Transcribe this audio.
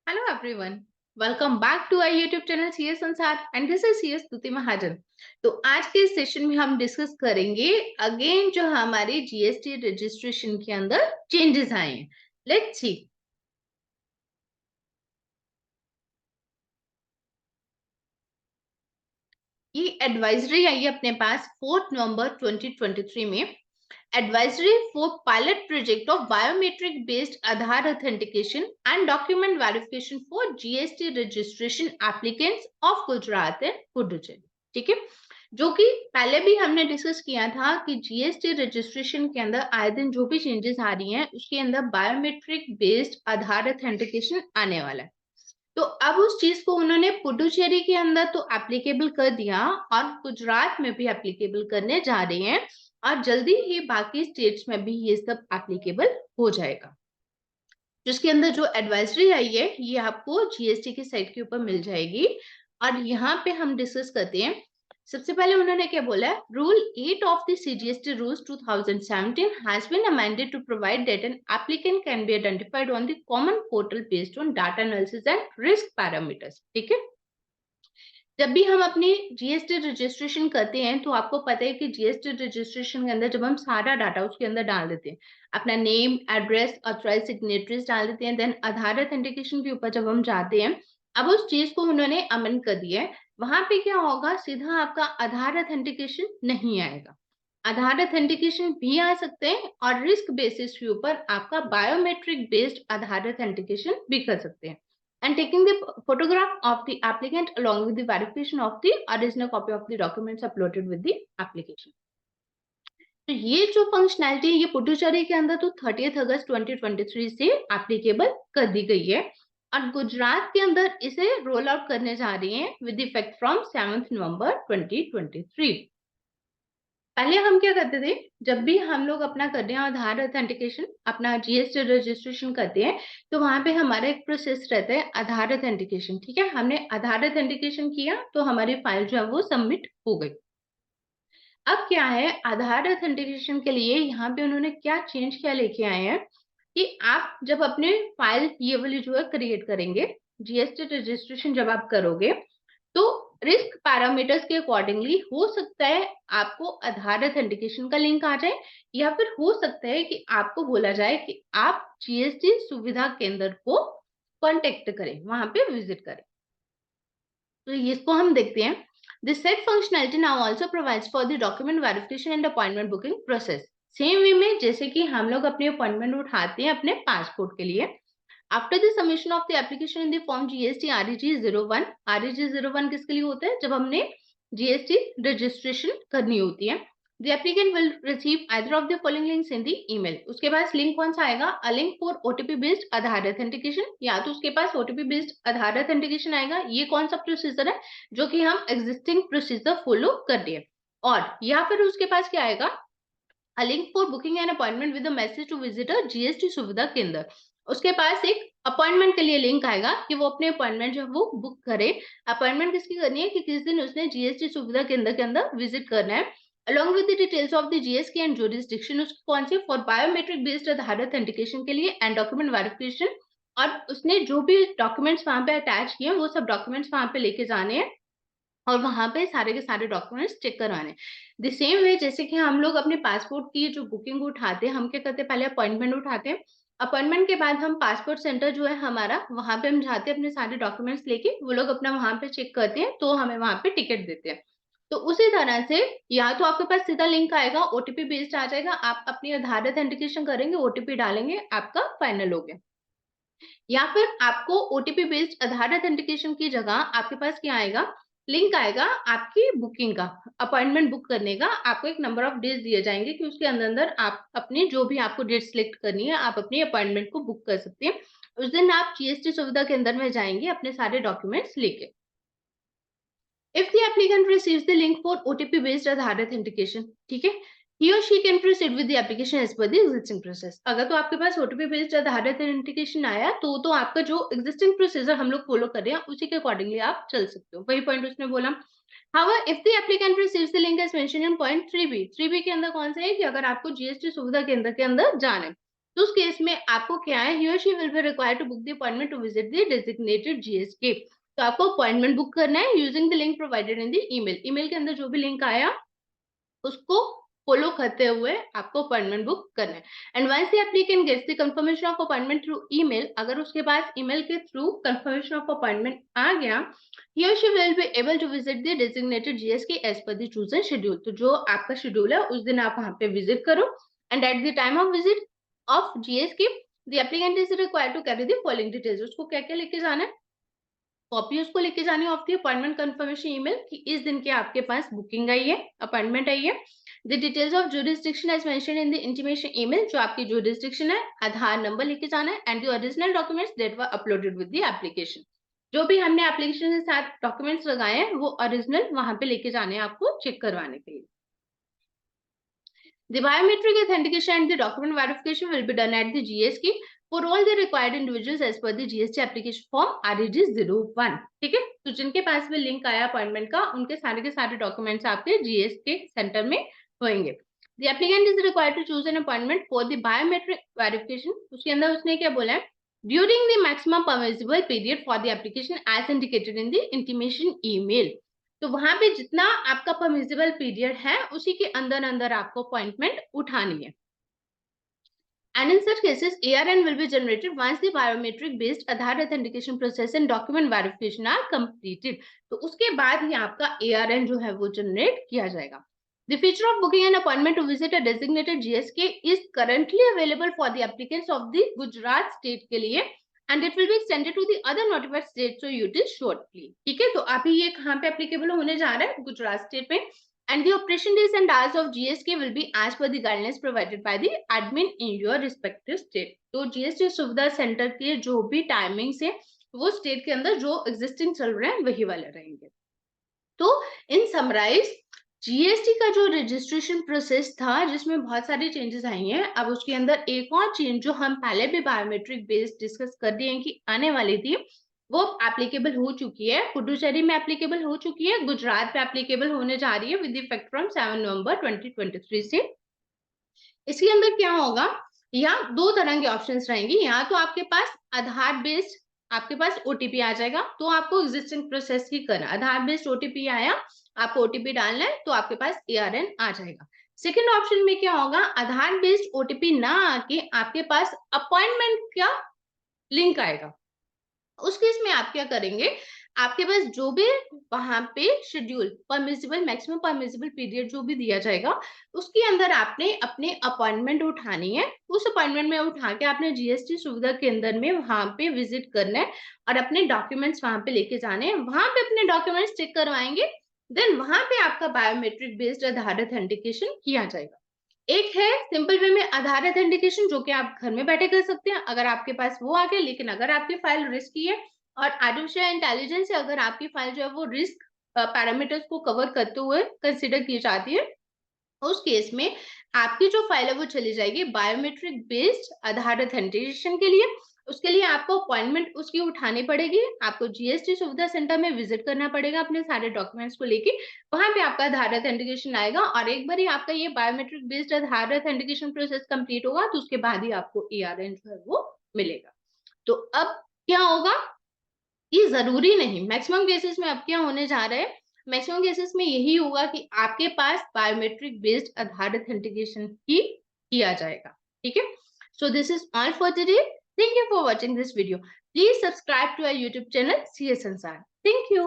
Hello everyone. Welcome back to our YouTube channel CS Ansar and this is CS Stuti Mahajan. तो आज के इस session में हम डिस्कस करेंगे अगेन जो हमारे जीएसटी रजिस्ट्रेशन के अंदर चेंजेस आए हैं. Let's see. ये एडवाइजरी आई है अपने पास 4 नवंबर 2023 में. Advisory for pilot project of biometric based Aadhaar authentication and document verification for GST registration applicants of Gujarat and Puducherry. ठीक है, जो कि पहले भी हमने डिस्कस किया था कि जीएसटी रजिस्ट्रेशन के अंदर आए दिन जो भी चेंजेस आ रही हैं उसके अंदर बायोमेट्रिक बेस्ड आधार ऑथेंटिकेशन आने वाला है. तो अब उस चीज को उन्होंने पुडुचेरी के अंदर तो एप्लीकेबल कर दिया और गुजरात में भी एप्लीकेबल करने जा रहे हैं और जल्दी ही बाकी स्टेट्स में भी ये सब एप्लीकेबल हो जाएगा. जिसके अंदर जो एडवाइजरी आई है ये आपको जीएसटी की साइट के ऊपर मिल जाएगी और यहाँ पे हम डिस्कस करते हैं. सबसे पहले उन्होंने क्या बोला है, rule 8 of the CGST rules 2017 has been amended to provide that an applicant can be identified on the common portal based on data analysis and risk parameters. ठीक है, जब भी हम अपनी जीएसटी रजिस्ट्रेशन करते हैं तो आपको पता है कि जीएसटी रजिस्ट्रेशन के अंदर जब हम सारा डाटा उसके अंदर डाल देते हैं, अपना नेम, एड्रेस, ऑथराइज्ड सिग्नेटरीज डाल देते हैं, देन आधार ऑथेंटिकेशन के ऊपर जब हम जाते हैं, अब उस चीज को उन्होंने अमेंड कर दिया है. वहां पे क्या होगा, सीधा आपका आधार ऑथेंटिकेशन नहीं आएगा, आधार ऑथेंटिकेशन भी आ सकते हैं और रिस्क बेसिस के ऊपर आपका बायोमेट्रिक बेस्ड आधार ऑथेंटिकेशन भी कर सकते हैं. And taking the photograph of the applicant along with the verification of the original copy of the documents uploaded with the application. तो ये जो फंक्शनैलिटी है ये पुडुचेरी के अंदर तो 30 अगस्त 2023 से एप्लीकेबल कर दी गई है और गुजरात के अंदर इसे रोल आउट करने जा रही हैं विद इफेक्ट फ्रॉम 7 नवंबर 2023. पहले हम क्या करते थे, जब भी हम लोग अपना करते हैं आधार ऑथेंटिकेशन, अपना जीएसटी रजिस्ट्रेशन करते हैं तो वहां पे हमारा एक प्रोसेस रहता है आधार ऑथेंटिकेशन. ठीक है, हमने आधार ऑथेंटिकेशन किया तो हमारी फाइल जो है वो सबमिट हो गई. अब क्या है, आधार ऑथेंटिकेशन के लिए यहाँ पे उन्होंने क्या चेंज क्या लेके आए हैं कि आप जब अपने फाइल ये वाली जो है क्रिएट करेंगे, जीएसटी रजिस्ट्रेशन जब आप करोगे तो रिस्क पैरामीटर्स के अकॉर्डिंगली हो सकता है आपको आधार ऑथेंटिकेशन का लिंक आ जाए या फिर हो सकता है कि आपको बोला जाए कि आप जीएसटी सुविधा केंद्र को कांटेक्ट करें, वहां पे विजिट करें. तो इसको हम देखते हैं. This said functionality now also provides for the document verification and appointment booking process. Same way में जैसे कि हम लोग अपने अपॉइंटमेंट उठाते हैं अपने पासपोर्ट के लिए, after the submission of the application in the form GST REG 01. REG 01 किसके लिए होता है, जब हमने जीएसटी रजिस्ट्रेशन करनी होती है. The applicant will receive either of the following links in the email. उसके पास लिंक कौन सा आएगा, a link for OTP based Aadhaar authentication, या तो उसके पास OTP based आधार ऑथेंटिकेशन आएगा. ये कौन सा प्रोसीजर है जो कि हम एग्जिस्टिंग प्रोसीजर फॉलो कर रहे हैं, और या फिर उसके पास क्या आएगा, a link for booking an appointment with a message to visit a GST सुविधा केंद्र. उसके पास एक अपॉइंटमेंट के लिए लिंक आएगा कि वो अपने अपॉइंटमेंट जो वो बुक करे. अपॉइंटमेंट किसकी करनी है कि किस दिन उसने जीएसटी सुविधा केंद्र के अंदर विजिट करना है, along with the details of the GSK and jurisdiction. उसको कौन सी, for biometric based Aadhaar authentication के लिए एंड डॉक्यूमेंट वेरिफिकेशन, और उसने जो भी डॉक्यूमेंट्स वहां पे अटैच किए वो सब डॉक्यूमेंट्स वहां पे लेके जाने हैं और वहां पे सारे के सारे डॉक्यूमेंट्स चेक करवाने. द सेम वे जैसे कि हम लोग अपने पासपोर्ट की जो बुकिंग उठाते हैं, हम क्या करते हैं, पहले अपॉइंटमेंट उठाते हैं, अपॉइंटमेंट के बाद हम पासपोर्ट सेंटर जो है हमारा, वहां पे हम जाते हैं अपने सारे डॉक्यूमेंट्स लेके, वो लोग अपना वहां पे चेक करते हैं तो हमें वहां पे टिकट देते हैं. तो उसी तरह से या तो आपके पास सीधा लिंक आएगा, ओटीपी बेस्ड आ जाएगा, आप अपनी आधार ऑथेंटिकेशन करेंगे, ओटीपी डालेंगे, आपका फाइनल हो गया. या फिर आपको ओटीपी बेस्ड आधार ऑथेंटिकेशन की जगह आपके पास क्या आएगा, लिंक आएगा आपकी बुकिंग का, अपॉइंटमेंट बुक करने का. आपको एक नंबर ऑफ डेज दिए जाएंगे कि उसके अंदर अंदर आप अपनी जो भी आपको डेट सिलेक्ट करनी है आप अपनी अपॉइंटमेंट को बुक कर सकते हैं. उस दिन आप जीएसटी सुविधा के अंदर में जाएंगे अपने सारे डॉक्यूमेंट्स लेके. If the applicant receives the link for OTP based Aadhaar authentication, ठीक है, he or she can proceed with the application as per the existing process. अगर तो आपके पास OTP based Aadhaar authentication आया तो आपका जो existing procedure हम लोग फॉलो कर रहे हैं उसी के अकॉर्डिंगली आप चल सकते हो. वही पॉइंट उसने बोला. However, if the applicant receives the link as mentioned in point 3B, 3B के अंदर कौन सा है कि अगर आपको जीएसटी सुविधा केंद्र के अंदर जाना है तो उस केस में आपको क्या है, he or she will be required to book the appointment to visit the designated GSK। तो आपको अपॉइंटमेंट बुक करना है using the link provided in the email. Email के अंदर जो भी लिंक आया उसको फॉलो करते हुए आपको अपॉइंटमेंट बुक करना है। And once the applicant gets the confirmation of appointment through email, अगर उसके पास ईमेल के थ्रू कंफर्मेशन ऑफ अपॉइंटमेंट आ गया, he or she will be able to visit the designated GSK as per the chosen schedule। तो जो आपका schedule है उस दिन आप वहां पे विजिट करो। And at the time of visit of GSK the applicant is required to carry the following details। उसको क्या क्या लेके जाना है, कॉपी उसको लेके जानी है of the appointment confirmation email कि इस दिन के आपके पास बुकिंग आई है, अपॉइंटमेंट आई है। The details of jurisdiction as mentioned in the intimation email, जो आपकी जुरिस्डिक्शन है, आधार नंबर लेके जाना है। And the original documents that were uploaded with the application, जो भी हमने एप्लीकेशन के साथ डॉक्यूमेंट्स लगाए हैं वो ओरिजिनल वहां पे लेके जाने हैं आपको चेक करवाने के लिए। The biometric authentication and the document verification will be done at the GSK for all the required individuals as per the GST application form REG01। ठीक है, तो जिनके पास भी लिंक आया अपॉइंटमेंट का, उनके सारे के सारे डॉक्यूमेंट्स आपके GSK सेंटर में होंगे। The applicant is required to choose an appointment for the biometric verification। उसके अंदर उसने क्या बोला है, during the maximum permissible period for the application as indicated in the intimation email। तो वहां पे जितना आपका परमिसिबल पीरियड है उसी के अंदर अंदर आपको अपॉइंटमेंट उठानी है। And in such cases, ARN will be generated once the biometric based Aadhaar authentication process and document verification are completed। तो उसके बाद ही आपका ARN जो है वो जनरेट किया जाएगा। The feature of booking an appointment to visit a designated GSK is currently available for the applicants of the Gujarat state के लिए, and it will be extended to the other notified states so it is shortly। ठीक है, तो अभी ये कहाँ पे applicable होने जा रहा है, गुजरात स्टेट में। And the operation days and hours of GSK will be as per the guidelines provided by the admin in your respective state। तो GST सुविधा सेंटर के जो भी टाइमिंग्स है वो स्टेट के अंदर जो एग्जिस्टिंग चल रहे हैं वही वाले रहेंगे। तो इन समराइज जीएसटी का जो रजिस्ट्रेशन प्रोसेस था जिसमें बहुत सारी चेंजेस आई हैं, अब उसके अंदर एक और चेंज जो हम पहले भी बायोमेट्रिक बेस्ड डिस्कस कर दिए हैं कि आने वाली थी, वो एप्लीकेबल हो चुकी है। पुडुचेरी में एप्लीकेबल हो चुकी है, गुजरात पे एप्लीकेबल होने जा रही है विद इफेक्ट फ्रॉम 7 नवंबर 2023 से। इसके अंदर क्या होगा, यहाँ दो तरह के ऑप्शंस रहेंगे। यहाँ तो आपके पास आधार बेस्ड आपके पास ओटीपी आ जाएगा, तो आपको एग्जिस्टिंग प्रोसेस ही करना। आधार बेस्ड ओटीपी आया, आपको ओटीपी डालना है तो आपके पास एआरएन आ जाएगा। सेकेंड ऑप्शन में क्या होगा, आधार बेस्ड ओटीपी ना आके आपके पास अपॉइंटमेंट का लिंक आएगा। उस केस में आप क्या करेंगे, आपके पास जो भी वहां पे schedule permissible maximum permissible period जो भी दिया जाएगा उसके अंदर आपने अपने अपॉइंटमेंट उठानी है। उस अपॉइंटमेंट में उठा के आपने जीएसटी सुविधा केंद्र में वहां पे विजिट करना है और अपने डॉक्यूमेंट्स वहां पे लेके जाने हैं। वहां पे अपने डॉक्यूमेंट्स चेक करवाएंगे, देन वहां पे आपका बायोमेट्रिक बेस्ड आधार ऑथेंटिकेशन किया जाएगा। एक है सिंपल वे में आधार ऑथेंटिकेशन जो कि आप घर में बैठे कर सकते हैं अगर आपके पास वो आ गया। लेकिन अगर आपकी फाइल रिस्की है और आर्टिफिशियल इंटेलिजेंस से अगर आपकी फाइल जो है वो रिस्क पैरामीटर्स को कवर करते हुए कंसिडर की जाती है, उस केस में आपकी जो फाइल है वो चली जाएगी बायोमेट्रिक बेस्ड आधार ऑथेंटिकेशन के लिए। उसके लिए आपको अपॉइंटमेंट उसकी उठानी पड़ेगी, आपको जीएसटी सुविधा सेंटर में विजिट करना पड़ेगा अपने सारे डॉक्यूमेंट्स को लेके। वहां पे आपका आधार ऑथेंटिकेशन आएगा और एक बार ही आपका ये biometric based Aadhaar authentication process complete होगा तो उसके बाद ही आपको एआरएन जो है वो मिलेगा। तो अब क्या होगा, ये जरूरी नहीं, मैक्सिमम केसेस में अब क्या होने जा रहा है, मैक्सिमम केसेस में यही होगा कि आपके पास बायोमेट्रिक बेस्ड आधार ऑथेंटिकेशन ही किया जाएगा। ठीक है, so this is all for today. Thank you for watching this video. Please subscribe to our YouTube channel CS Sansar. Thank you.